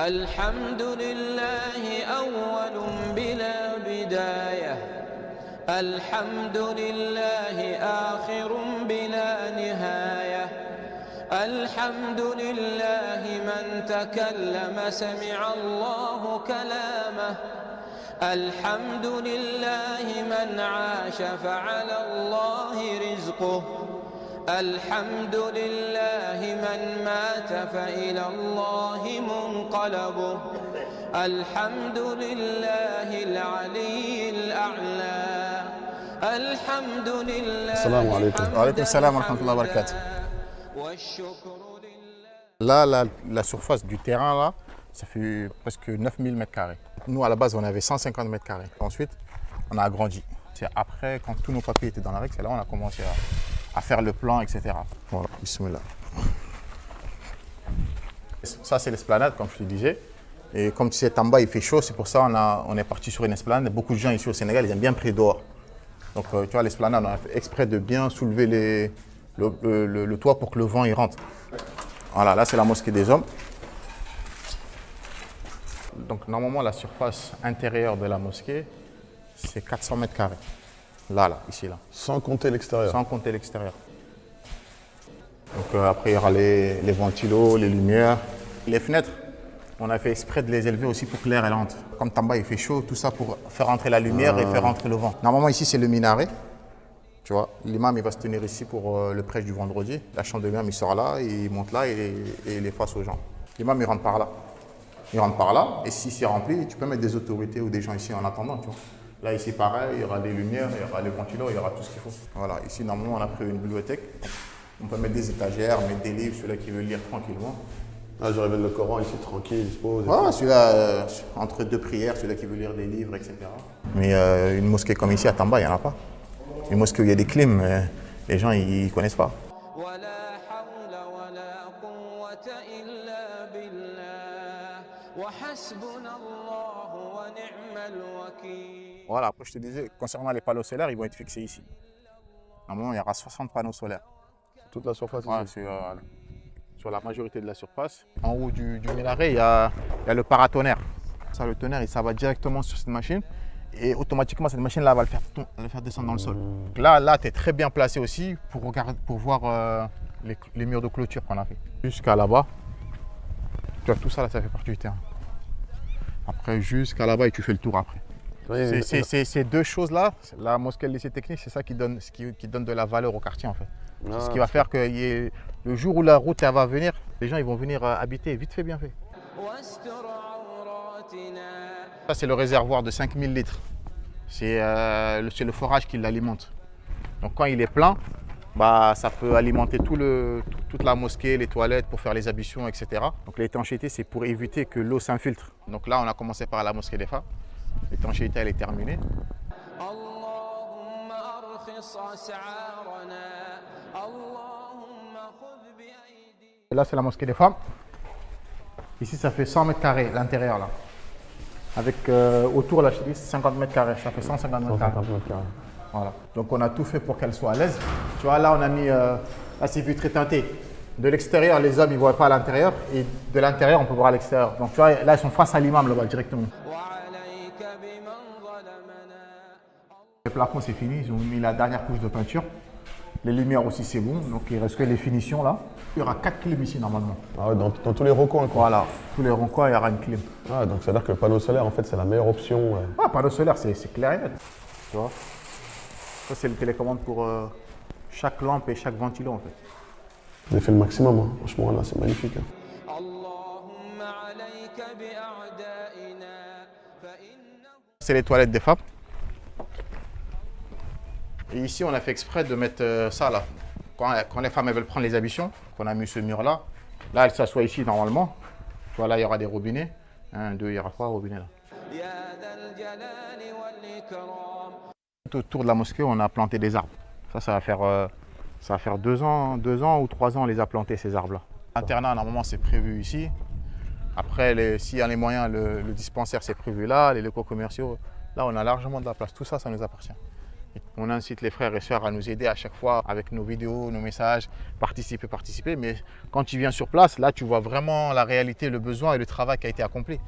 الحمد لله أول بلا بداية، الحمد لله آخر بلا نهاية، الحمد لله من تكلم سمع الله كلامه، الحمد لله من عاش فعلى الله رزقه، الحمد لله من مات فإلى الله منقلبه، الحمد لله العلي الأعلى، الحمد لله. السلام عليكم. وعليكم السلام ورحمة الله وبركاته. Là, la surface du terrain, là, ça fait presque 9000 m². Nous, à la base, on avait 150 m². Ensuite, on a agrandi. C'est après, quand tous nos papiers étaient dans la règle, c'est là où on a commencé à faire le plan, etc. Voilà, bismillah. Ça, c'est l'esplanade, comme je te disais. Et comme tu sais, en bas, il fait chaud, c'est pour ça qu'on est parti sur une esplanade. Beaucoup de gens ici au Sénégal, ils aiment bien prier dehors. Donc, tu vois, l'esplanade, on a fait exprès de bien soulever le toit pour que le vent y rentre. Voilà, là, c'est la mosquée des hommes. Donc, normalement, la surface intérieure de la mosquée, c'est 400 m². Là, ici, là. Sans compter l'extérieur. Sans compter l'extérieur. Donc, après, il y aura les ventilos, les lumières. Les fenêtres, on a fait exprès de les élever aussi pour que l'air entre. Comme en bas, il fait chaud, tout ça pour faire entrer la lumière et faire entrer le vent. Normalement, ici, c'est le minaret. Tu vois, l'imam, il va se tenir ici pour le prêche du vendredi. La chambre de l'imam, il sort là, il monte là et il est face aux gens. L'imam, il rentre par là. Il rentre par là, et si c'est rempli, tu peux mettre des autorités ou des gens ici en attendant, tu vois. Là, ici, pareil, il y aura des lumières, il y aura les ventilos, il y aura tout ce qu'il faut. Voilà, ici, normalement, on a pris une bibliothèque. On peut mettre des étagères, mettre des livres, celui-là qui veut lire tranquillement. Ah, je révèle le Coran ici, tranquille, il se pose. Ouais, celui-là, entre deux prières, celui-là qui veut lire des livres, etc. Mais une mosquée comme ici, à Tamba, il n'y en a pas. Une mosquée où il y a des clims, les gens, ils ne connaissent pas. Voilà, après je te disais, concernant les panneaux solaires, ils vont être fixés ici. Normalement, il y aura 60 panneaux solaires. Toute la surface Ouais, ici. sur la majorité de la surface. En haut du minaret, il y a le paratonnerre. Ça, le tonnerre, ça va directement sur cette machine. Et automatiquement, cette machine-là va le faire descendre dans le sol. Donc là tu es très bien placé aussi pour voir les murs de clôture qu'on a fait. Jusqu'à là-bas, tu vois, tout ça, là, ça fait partie du terrain. Après, jusqu'à là-bas, et tu fais le tour après. Oui, Ces deux choses-là, la mosquée et le lycée technique, c'est ça qui donne de la valeur au quartier en fait. C'est ce qui va faire que le jour où la route elle va venir, les gens ils vont venir habiter, vite fait, bien fait. Ça c'est le réservoir de 5000 litres. C'est le forage qui l'alimente. Donc quand il est plein, bah, ça peut alimenter toute la mosquée, les toilettes pour faire les ablutions, etc. Donc l'étanchéité c'est pour éviter que l'eau s'infiltre. Donc là on a commencé par la mosquée des femmes. L'étanchéité elle est terminée. Et là c'est la mosquée des femmes. Ici ça fait 100 m², l'intérieur là. Avec autour là je te dis 50 m², ça fait 150 m². Voilà. Donc on a tout fait pour qu'elle soit à l'aise. Tu vois là on a mis, là c'est vitré teinté. De l'extérieur les hommes ils ne voient pas à l'intérieur et de l'intérieur on peut voir à l'extérieur. Donc tu vois là ils sont face à l'imam là-bas directement. Le plafond c'est fini, ils ont mis la dernière couche de peinture. Les lumières aussi c'est bon, donc il reste que les finitions là. Il y aura 4 clims ici normalement. Ah ouais, dans tous les recoins quoi. Voilà, tous les recoins il y aura une clim. Ah, donc ça veut dire que le panneau solaire en fait c'est la meilleure option. Ouais. Ah, panneau solaire c'est clair et net. Tu vois. Ça c'est le télécommande pour chaque lampe et chaque ventilo en fait. Vous avez fait le maximum, hein. Franchement là c'est magnifique. Hein. C'est les toilettes des femmes. Et ici, on a fait exprès de mettre ça là. Quand les femmes elles veulent prendre les ablutions, qu'on a mis ce mur là. Là, elles s'assoient ici normalement. Tu vois, là, il y aura des robinets. 1, 2, il y aura 3 robinets là. Tout autour de la mosquée, on a planté des arbres. Ça va faire 2 ans ou 3 ans, on les a plantés ces arbres là. L'internat, normalement, c'est prévu ici. Après, s'il y a les moyens, le dispensaire, c'est prévu là. Les locaux commerciaux, là, on a largement de la place. Tout ça, ça nous appartient. On incite les frères et sœurs à nous aider à chaque fois avec nos vidéos, nos messages, participer. Mais quand tu viens sur place, là, tu vois vraiment la réalité, le besoin et le travail qui a été accompli.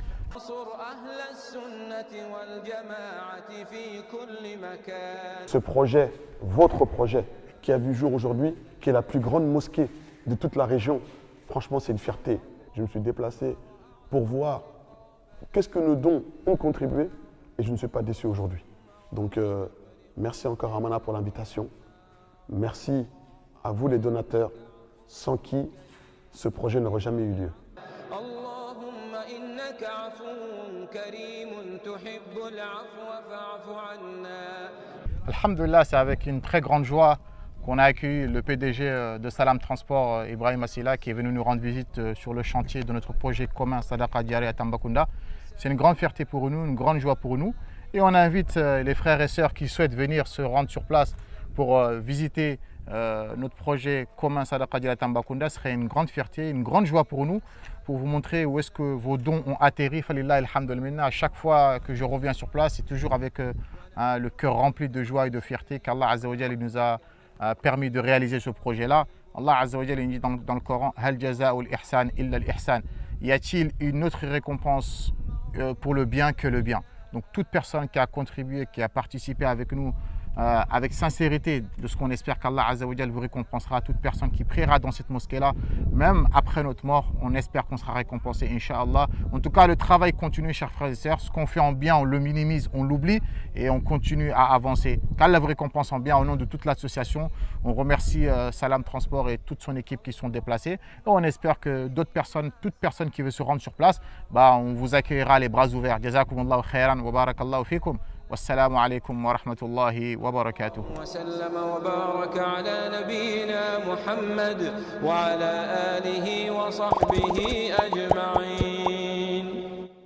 Ce projet, votre projet, qui a vu jour aujourd'hui, qui est la plus grande mosquée de toute la région, franchement, c'est une fierté. Je me suis déplacé pour voir qu'est-ce que nos dons ont contribué et je ne suis pas déçu aujourd'hui. Donc, merci encore Amana pour l'invitation. Merci à vous les donateurs, sans qui ce projet n'aurait jamais eu lieu. Alhamdulillah, c'est avec une très grande joie qu'on a accueilli le PDG de Salam Transport, Ibrahim Assila, qui est venu nous rendre visite sur le chantier de notre projet commun Sadaqa Diarra à Tambacounda. C'est une grande fierté pour nous, une grande joie pour nous. Et on invite les frères et sœurs qui souhaitent venir se rendre sur place pour visiter notre projet commun Sadaqa Diarra à Tambacounda. Ce serait une grande fierté, une grande joie pour nous, pour vous montrer où est-ce que vos dons ont atterri. Falillah alhamdulillah. À chaque fois que je reviens sur place, c'est toujours avec le cœur rempli de joie et de fierté qu'Allah Azza wa Jalla nous a permis de réaliser ce projet-là. Allah Azza wa Jalla dit dans le Coran, Hal jaza'ul ihsan illa al-ihsan. Y a-t-il une autre récompense pour le bien que le bien? Donc toute personne qui a contribué, qui a participé avec nous, avec sincérité, de ce qu'on espère qu'Allah Azza wa Jalla vous récompensera, toute personne qui priera dans cette mosquée-là, même après notre mort, on espère qu'on sera récompensé, Inch'Allah. En tout cas, le travail continue, chers frères et sœurs. Ce qu'on fait en bien, on le minimise, on l'oublie et on continue à avancer. Qu'Allah vous récompense en bien au nom de toute l'association. On remercie Salam Transport et toute son équipe qui sont déplacés. Et on espère que d'autres personnes, toute personne qui veut se rendre sur place, on vous accueillera les bras ouverts. Jazakumullahu khairan wa barakallahu fikum. والسلام عليكم ورحمة الله وبركاته. وسلم وبارك على نبينا محمد وعلى آله وصحبه أجمعين.